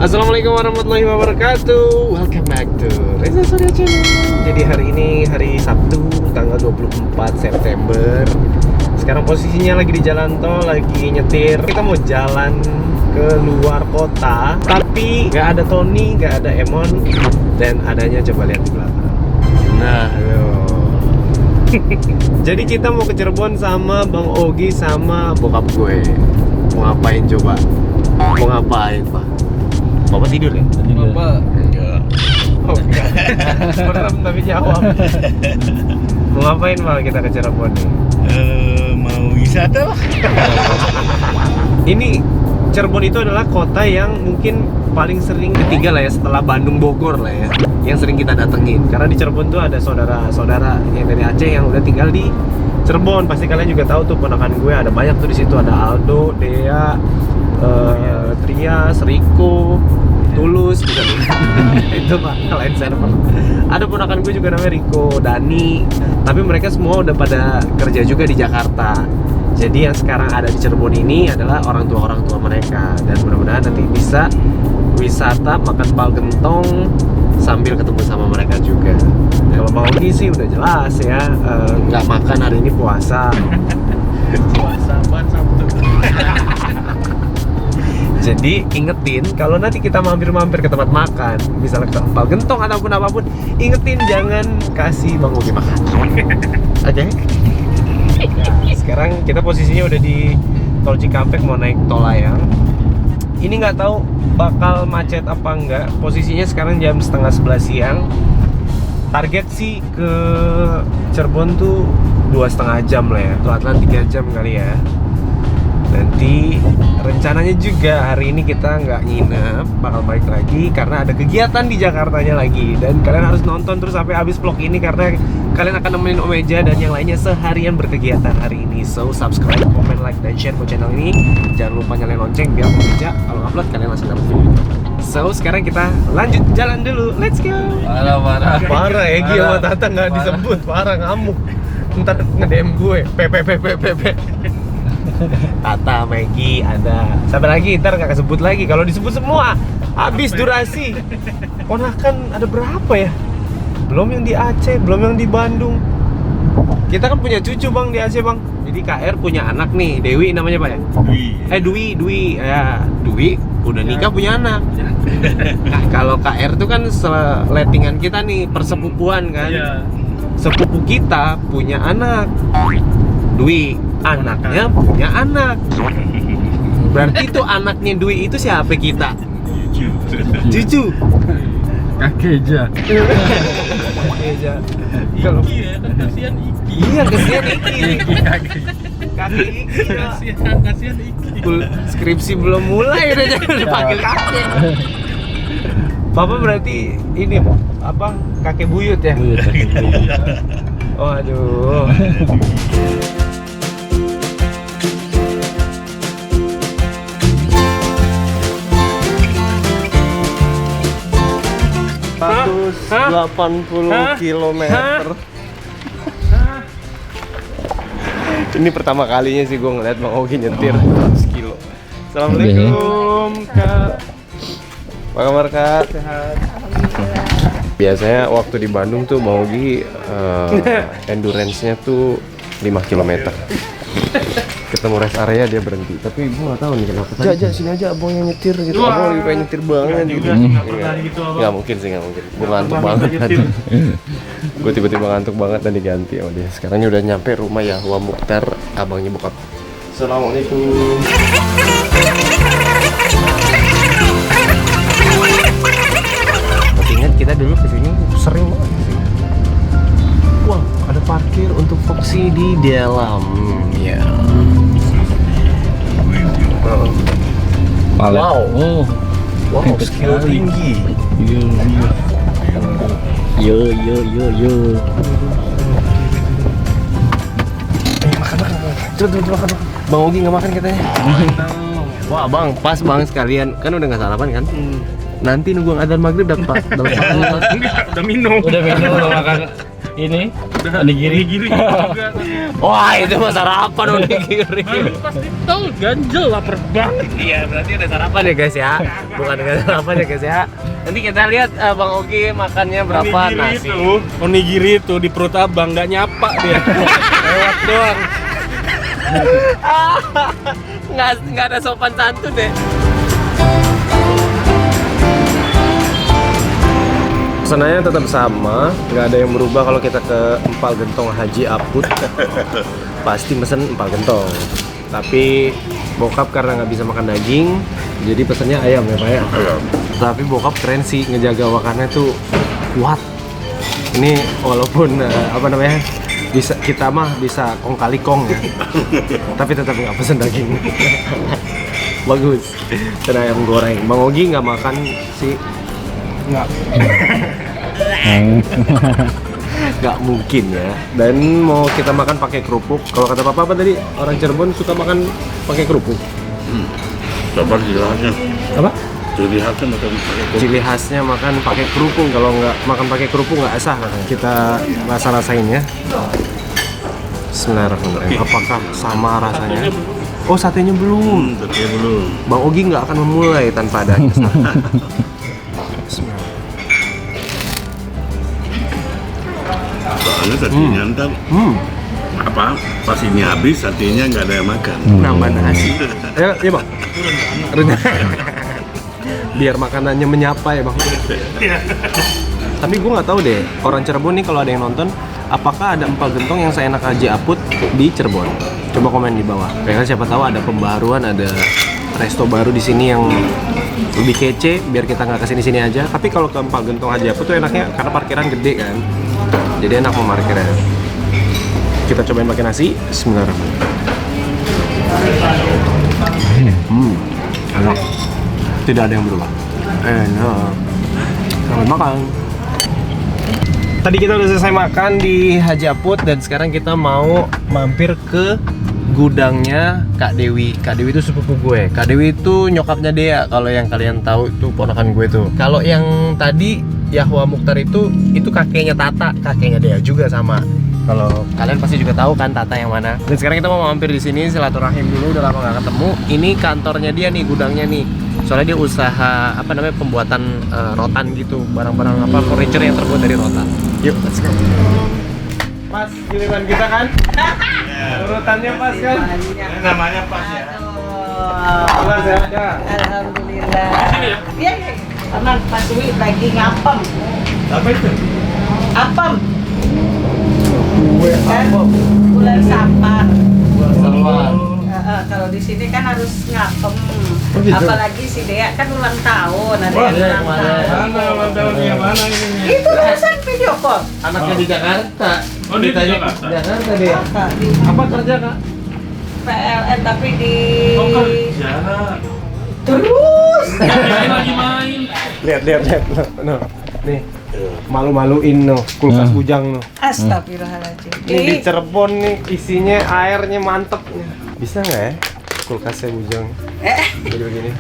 Assalamualaikum warahmatullahi wabarakatuh. Welcome back to Reza Surya Channel. Jadi hari ini hari Sabtu tanggal 24 September. Sekarang posisinya lagi di jalan tol, lagi nyetir. Kita mau jalan ke luar kota, tapi nggak ada Tony, nggak ada Emon, dan adanya coba lihat di belakang. Nah, jadi kita mau ke Cirebon sama Bang Ogi sama bokap gue. Mau ngapain coba? Mau ngapain, Pak? Bapak tidur ya? Bapak enggak. Oh enggak. Merem tapi jawab. Mau ngapain Mal kita ke Cirebon nih? mau wisata lah. Ini Cirebon itu adalah kota yang mungkin paling sering ketiga lah ya setelah Bandung, Bogor lah ya, yang sering kita datengin. Karena di Cirebon tuh ada saudara-saudara yang dari Aceh yang udah tinggal di Cirebon. Pasti kalian juga tahu tuh ponakan gue ada banyak tuh di situ, ada Aldo, Dea, Trias, Riko, Tulus bukan itu Pak, lain server. Ada ponakan gue juga namanya Riko, Dani, tapi mereka semua udah pada kerja juga di Jakarta. Jadi yang sekarang ada di Cirebon ini adalah orang tua mereka, dan mudah-mudahan nanti bisa wisata makan bal gentong sambil ketemu sama mereka juga. Kalau mau Ogi sih udah jelas ya, nggak makan hari ini puasa. Puasa ban Sabtu. Jadi ingetin kalau nanti kita mampir-mampir ke tempat makan, misalnya ke bal gentong ataupun apapun, ingetin jangan kasih Bang Ogi makan. Oke? Nah, sekarang kita posisinya udah di Tol Cikampek mau naik Tol Layang. Ini nggak tahu bakal macet apa enggak. Posisinya sekarang jam 10:30 siang. Target sih ke Cirebon tuh 2,5 jam lah ya. Telat 3 jam kali ya. Nanti rencananya juga hari ini kita nggak nginep, bakal balik lagi karena ada kegiatan di Jakartanya lagi. Dan kalian harus nonton terus sampai habis vlog ini karena kalian akan nemenin Om Eja dan yang lainnya seharian berkegiatan hari ini. So subscribe, comment, like, dan share ke channel ini. Jangan lupa nyalain lonceng biar Om Eja kalau upload kalian langsung dapat video. So sekarang kita lanjut jalan dulu, let's go. Parah Egi sama Tata nggak disebut, parah ngamuk. Ntar nge-DM gue, Pepe. Tata, Maggie, ada siapa lagi, ntar nggak kesebut lagi. Kalau disebut semua habis durasi. Ponakan ada berapa ya? Belum yang di Aceh, belum yang di Bandung. Kita kan punya cucu Bang di Aceh Bang. Jadi KR punya anak nih, Dewi namanya Pak ya? Dwi ya, Dwi udah nikah punya anak. Nah, kalau KR tuh kan seletingan kita nih, persepupuan kan. Sepupu kita punya anak, Dwi, anaknya punya anak. Berarti itu anaknya Dwi itu siapa kita? Cucu. Kakeja. Kalau kasihan Iki. iya kasihan Iki. Kakek Iki. Kasihan Iki. Skripsi belum mulai udah dipanggil kakek. Bapak berarti ini apa? Kakek buyut ya? Oh aduh. Hah? 80 kilometer. Ini pertama kalinya sih gue ngeliat Bang Ogi nyetir 100 kilo. Assalamualaikum Kak. Apa kabar Kak? Sehat? Biasanya waktu di Bandung tuh Bang Ogi endurance-nya tuh 5 km. Ketemu rest area dia berhenti, tapi gue nggak tahu nih kenapa. Jaja sini aja abang yang nyetir gitu. Abang lagi pengen nyetir banget gitu. Nggak mungkin sih, nggak mungkin. Gue ngantuk banget tadi. Gue tiba-tiba ngantuk banget dan diganti sama dia. Sekarang udah nyampe rumah ya, Wa Mukhtar, abangnya bokap. Assalamualaikum. Tapi ingat kita dulu kesini sering banget sih. Wah, ada parkir untuk Foxy di dalam. Ya. Wow. Wow, skill tinggi. Yo. Makan. Bang Ogi nggak makan katanya. Wah bang, pas bang sekalian. Kan udah nggak sarapan kan? Nanti nunggu adzan maghrib dapat Udah minum. Udah makan ini. Udah onigiri juga. Wah, itu mah sarapan onigiri. Pasti tahu ganjel lapar banget. Iya, berarti ada sarapan ya guys ya. Bukan dengan sarapan ya guys ya. Nanti kita lihat Bang Ogi makannya berapa nasi. Onigiri itu di perut abang nggak nyapa dia. Lewat doang. Nggak ada sopan santun deh. Pesanannya tetap sama, nggak ada yang berubah kalau kita ke Empal Gentong Haji Aput. Pasti mesen empal gentong. Tapi bokap karena nggak bisa makan daging, jadi pesennya ayam ya Pak ya. Tapi bokap keren sih, ngejaga makannya tuh kuat. Ini walaupun apa namanya, bisa kita mah bisa kong kali kong ya, tapi tetap nggak pesen daging. Bagus. Dan ayam goreng. Bang Ogi nggak makan sih. Nggak. Nggak mungkin ya. Dan mau kita makan pakai kerupuk. Kalau kata papa apa tadi, orang Cirebon suka makan pakai kerupuk. Sabar ciri khasnya. Apa? Ciri khasnya makan pakai kerupuk. Ciri khasnya makan pakai kerupuk. Kalau nggak makan pakai kerupuk nggak sah. Kita rasa-rasain ya. Bismillahirrahmanirrahim. Apakah sama rasanya? Oh, satenya belum. Tapi belum. Bang Ogi nggak akan memulai tanpa ada Bismillah. Soalnya satinya ntar apa? Pas ini habis satinya nggak ada yang makan. Nambah nasi. Ya, iya Bang. Biar makanannya menyapa ya Bang. Tapi gue nggak tahu deh, orang Cirebon nih kalau ada yang nonton, apakah ada empal gentong yang seenak Haji Aput di Cirebon? Coba komen di bawah. Ya kan siapa tahu ada pembaruan, ada resto baru di sini yang lebih kece, biar kita nggak kesini-sini aja. Tapi kalau ke empal gentong Haji Aput tuh enaknya karena parkiran gede kan, jadi enak mau parkirnya. Kita cobain pakai nasi. Bismillahirrahmanirrahim. Enak. Tidak ada yang berubah. Enak. Selamat makan. Tadi kita udah selesai makan di Haji Aput dan sekarang kita mau mampir ke gudangnya Kak Dewi. Kak Dewi itu sepupu gue. Kak Dewi itu nyokapnya Dea. Kalau yang kalian tahu itu ponakan gue tuh. Kalau yang tadi Yahwa Mukhtar itu kakeknya Tata, kakeknya Dea juga sama. Kalau kalian pasti juga tahu kan Tata yang mana. Dan sekarang kita mau mampir di sini silaturahim dulu, udah lama nggak ketemu. Ini kantornya dia nih, gudangnya nih. Soalnya dia usaha apa namanya pembuatan rotan gitu, barang-barang apa furniture yang terbuat dari rotan. Yuk, let's go. Pas giliran kita kan? Urutannya pas kan? Namanya pas ya. Pas ya ada. Alhamdulillah. Iya, tenang Pak Dwi lagi ngapem. Apa itu? Apem. Gue Kan apa? bulan Safar. Safar. Kalau di sini kan harus ngapem. gitu? Apalagi si Dea kan ulang tahun, ada Wah, yang Dea ulang kemana? tahun. Mana ulang tahunnya mana ini? Itu urusan video call. Anaknya di Jakarta. Oh, dia di Ditanya Jakarta? Jakarta dia. Apa? Di Apa kerja Kak? PLN tapi di Oh kerja. terus. Lagi main. Lihat. No. Nih. Malu-maluin no, kulkas bujang no. Astagfirullahaladzim. Ini di Cirebon nih, isinya airnya mantep. Bisa nggak ya kulkasnya bujang? Jadi begini.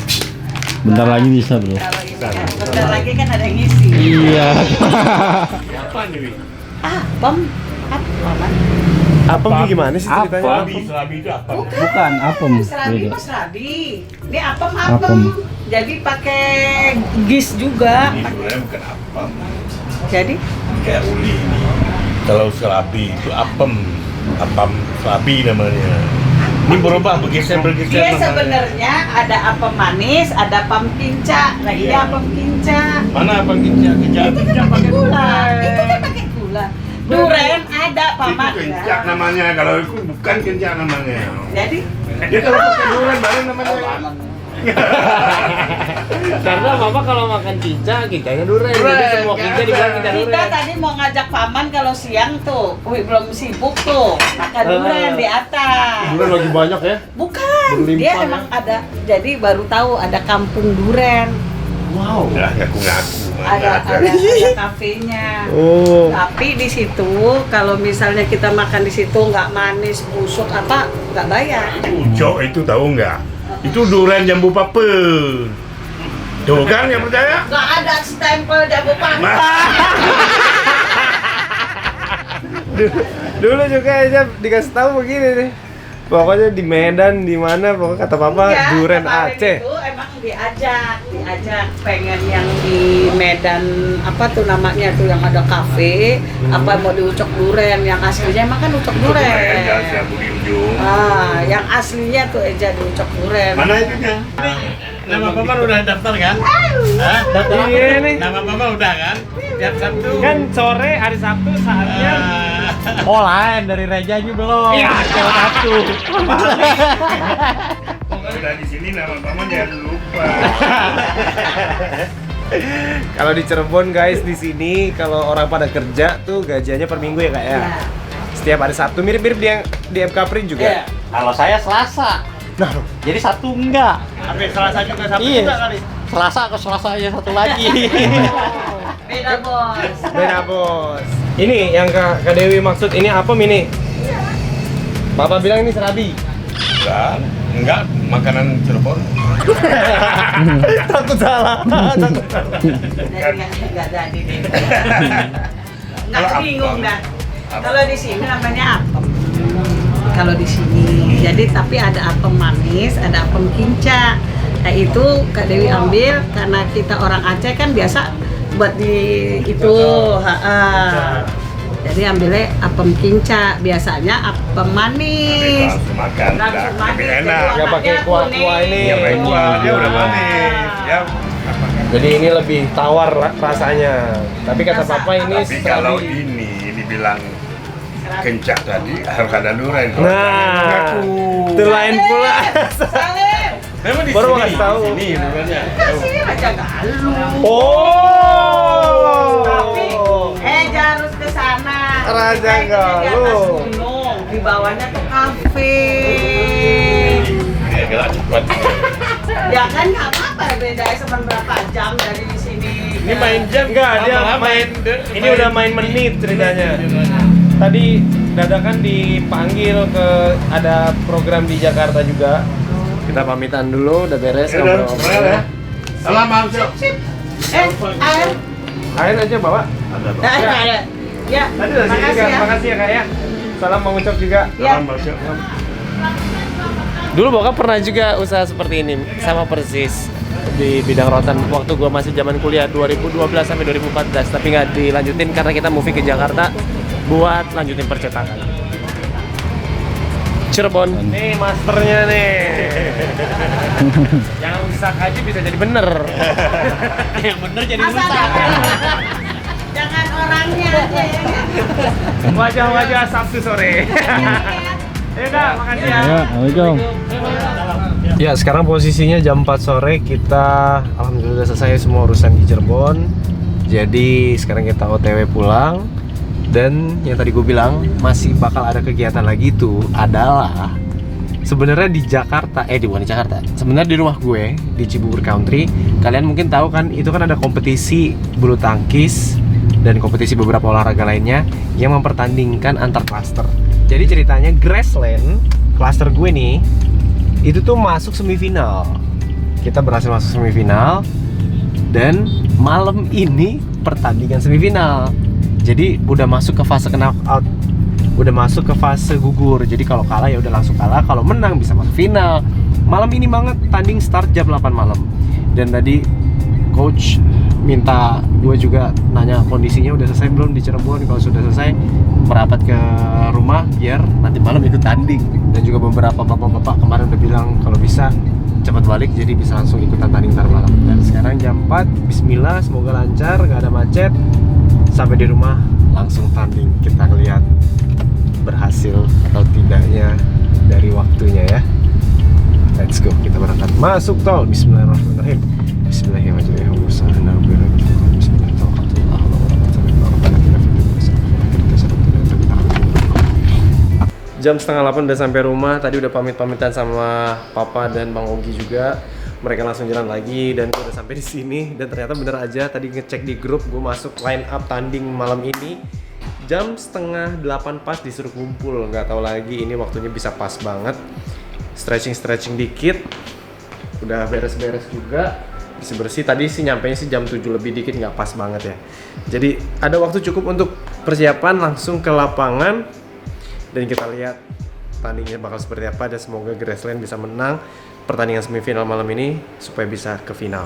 Bentar lagi bisa bro. Kalau ini kan, bentar lagi kan ada yang ngisi. Iya. Apa nih? Apem. Apa? Apa gimana sih ceritanya? Selabi itu apa? Bukan apem. Serabi Beda. mas Serabi. Ini apem. Apem. Jadi pakai gis juga. Ini sebenarnya bukan apem. Jadi Kayak uli ini. Kalau selabi itu apem selabi namanya. Ini berubah bergeser dia namanya. sebenarnya ada apem manis, ada apem kinca. Nah ini Iya. apem kinca. Mana apem kencang? Itu kan pakai gula. Itu kan pakai gula. Duren ada Itu paman. kencang namanya. Kalau itu bukan kencang namanya. Jadi Dia kalau pakai durian baru namanya. Karena Mama kalau makan kincanya durian. Jadi semua kinca dibilang kinca kita durian. tadi mau ngajak paman kalau siang tuh, belum sibuk tuh, makan durian di atas. Durian lagi banyak ya. Bukan, Berlimpah dia ya. emang ada. Jadi baru tahu ada kampung duren, Wow. Ya ngaku-ngaku. ada kafenya. Oh. Tapi di situ kalau misalnya kita makan di situ nggak manis, busuk apa, nggak bayar. Ujo itu tahu nggak? Itu durian jambu paper. Tuh kan yang percaya? Nggak ada stempel jago pangkat. Dulu juga aja dikasih tahu begini nih. Pokoknya di Medan di mana pokoknya kata papa Enggak, duren kemarin Aceh. Itu emang diajak pengen yang di Medan apa tuh namanya tuh yang ada kafe apa mau diucok duren yang aslinya emang kan ucok duren. Ya, saya budi ujung. Yang aslinya tuh Eja diucok duren. Mana itunya? Nama Paman udah daftar kan? Hah? Iya nih. Nama Paman udah kan? Tiap Sabtu. Kan sore hari Sabtu saatnya. Oh lain dari Rejanya belum. Iya, Yang satu. Udah di sini nama Paman jangan lupa. Kalau di Cirebon guys di sini kalau orang pada kerja tuh gajiannya per minggu ya kak ya. Setiap hari Sabtu mirip-mirip di MK Print juga. Iya. Kalau saya Selasa. Nah, Jadi Sabtu enggak. tapi Selasa juga Sabtu Iya. juga kali. Selasa ke Selasa aja satu lagi. Beda bos. Beda bos. Ini yang Kak Dewi maksud ini apa ini? Bapak bilang ini serabi. Enggak, makanan Cirebon. Takut salah. Takut salah. Nggak jadi deh. Nggak Kalau bingung apem. dah. Kalau di sini namanya apem. Kalau di sini, jadi tapi ada apem manis, ada apem kinca. Nah itu Kak Dewi ambil karena kita orang Aceh kan biasa buat di itu. Jadi ambilnya apem kinca, biasanya apem manis. Langsung makan. Langsung manis, Lebih jadi enak. Nggak pakai warnanya kuah-kuah kuning. ini. Iya, baik kuah, dia udah Ah. manis. Ya. Jadi ini lebih tawar rasanya. Tapi kata Rasa- papa ini Tapi kalau serabi. ini dibilang kencak tadi harus ada duren. Nah, itu lain pula. Salim. Memang di Baru sini, kasih tahu. di sini durennya. Kasih aja galuh. Oh. Tapi harus ke sana. Raja Kita itu di atas Galuh. gunung, di bawahnya tuh kafe. Dia gerak cepat. Ya kan nggak apa-apa beda cuma berapa jam dari sini. Ini main jam Enggak, dia lama-lama main. Ini udah main menit ceritanya. Tadi dadakan dipanggil ke ada program di Jakarta juga. Kita pamitan dulu, udah beres Ya udah, ngobrol-ngobrol ya. ya. Salam Mam. Sip. Air. Air aja bawa. Ada Bang. Ada. Ya. Tadi udah sini Makasih juga. ya. Makasih ya kak ya. Salam Mang Ucok juga. Ya. Salam Bang. Dulu bokap pernah juga usaha seperti ini, sama persis di bidang rotan waktu gua masih zaman kuliah 2012 sampai 2014, tapi nggak dilanjutin karena kita moving ke Jakarta buat lanjutin percetakan. Cirebon. Nih masternya nih. Yang rusak aja bisa jadi bener. Yang bener jadi Asal rusak. jangan orangnya aja ya. Wajah-wajah Sabtu sore. Ya udah, makasih ya. Ya, sekarang posisinya jam 4 sore, kita alhamdulillah selesai semua urusan di Cirebon. Jadi sekarang kita OTW pulang. Dan yang tadi gue bilang masih bakal ada kegiatan lagi tuh adalah sebenarnya di Jakarta, bukan di Jakarta. Sebenarnya di rumah gue di Cibubur Country. Kalian mungkin tahu kan itu kan ada kompetisi bulu tangkis dan kompetisi beberapa olahraga lainnya yang mempertandingkan antar klaster. Jadi ceritanya Grassland klaster gue nih itu tuh masuk semifinal. Kita berhasil masuk semifinal dan malam ini pertandingan semifinal. Jadi udah masuk ke fase knockout, udah masuk ke fase gugur. Jadi kalau kalah ya udah langsung kalah, kalau menang bisa masuk final. Malam ini banget tanding start jam 8 malam. Dan tadi coach minta gue juga nanya kondisinya udah selesai belum di Cirebon. Kalau sudah selesai merapat ke rumah biar nanti malam ikut tanding. Dan juga beberapa bapak-bapak kemarin udah bilang kalau bisa cepat balik jadi bisa langsung ikutan tanding ntar malam. Dan sekarang jam 4, bismillah, semoga lancar, nggak ada macet. Sampai di rumah langsung tanding, kita lihat berhasil atau tidaknya dari waktunya ya. Let's go, kita berangkat masuk tol. Bismillahirrahmanirrahim. Bismillahirrahmanirrahim. Jam setengah 8 udah sampai rumah. Tadi udah pamit-pamitan sama Papa dan Bang Ogi juga. Mereka langsung jalan lagi dan gue udah sampai di sini. Dan ternyata bener aja tadi ngecek di grup gue masuk line up tanding malam ini jam setengah 8 pas disuruh kumpul. Nggak tahu lagi ini waktunya bisa pas banget. Stretching dikit. Udah beres-beres juga. Bersih-bersih. Tadi sih nyampainya sih jam 7 lebih dikit, nggak pas banget ya. Jadi ada waktu cukup untuk persiapan langsung ke lapangan. dan kita lihat tandingnya bakal seperti apa, dan semoga Grassland bisa menang pertandingan semifinal malam ini supaya bisa ke final.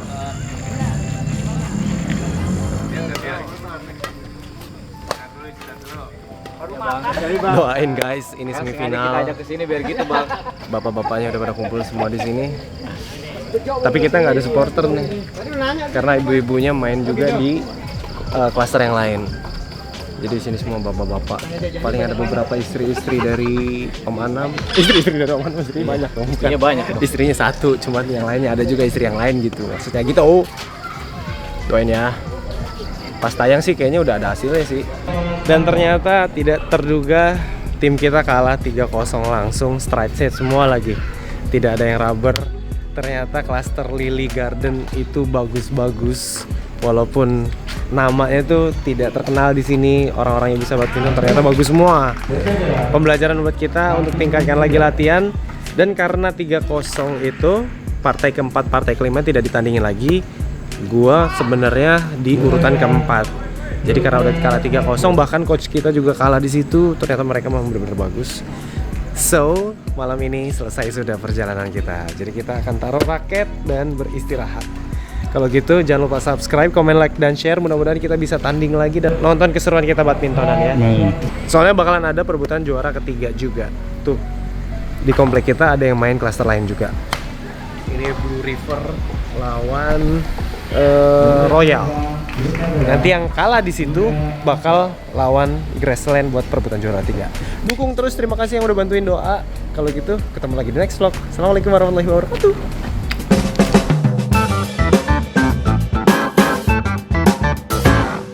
Doain guys, ini semifinal. Kita ajak ke sini biar gitu, Bang. Bapak-bapaknya udah pada kumpul semua di sini. Tapi kita nggak ada supporter nih, karena ibu-ibunya main juga di klaster yang lain. Jadi di sini semua bapak-bapak. Paling ada beberapa istri-istri dari Om Anam. Istri-istri dari Om Anam istri banyak dong. Istrinya banyak. Istrinya satu, cuman yang lainnya ada juga istri yang lain gitu. Maksudnya gitu. Oh. Doain ya. Pas tayang sih kayaknya udah ada hasilnya sih. Dan ternyata tidak terduga tim kita kalah 3-0 langsung straight set semua lagi. Tidak ada yang rubber. Ternyata klaster Lily Garden itu bagus-bagus. Walaupun namanya tuh tidak terkenal di sini, orang-orang yang bisa badminton ternyata bagus semua. Pembelajaran buat kita untuk tingkatkan lagi latihan. Dan karena 3-0 itu partai keempat, partai kelima tidak ditandingin lagi, gua sebenarnya di urutan keempat. Jadi karena udah kalah 3-0, bahkan coach kita juga kalah di situ. Ternyata mereka memang benar-benar bagus. So, malam ini selesai sudah perjalanan kita. Jadi kita akan taruh raket dan beristirahat. Kalau gitu jangan lupa subscribe, komen, like, dan share. Mudah-mudahan kita bisa tanding lagi dan nonton keseruan kita badmintonan ya. Soalnya bakalan ada perebutan juara ketiga juga. Tuh, di komplek kita ada yang main klaster lain juga. Ini Blue River lawan Royal. Nanti yang kalah di situ bakal lawan Grassland buat perebutan juara 3. Dukung terus, terima kasih yang udah bantuin doa. Kalau gitu, ketemu lagi di next vlog. Assalamualaikum warahmatullahi wabarakatuh.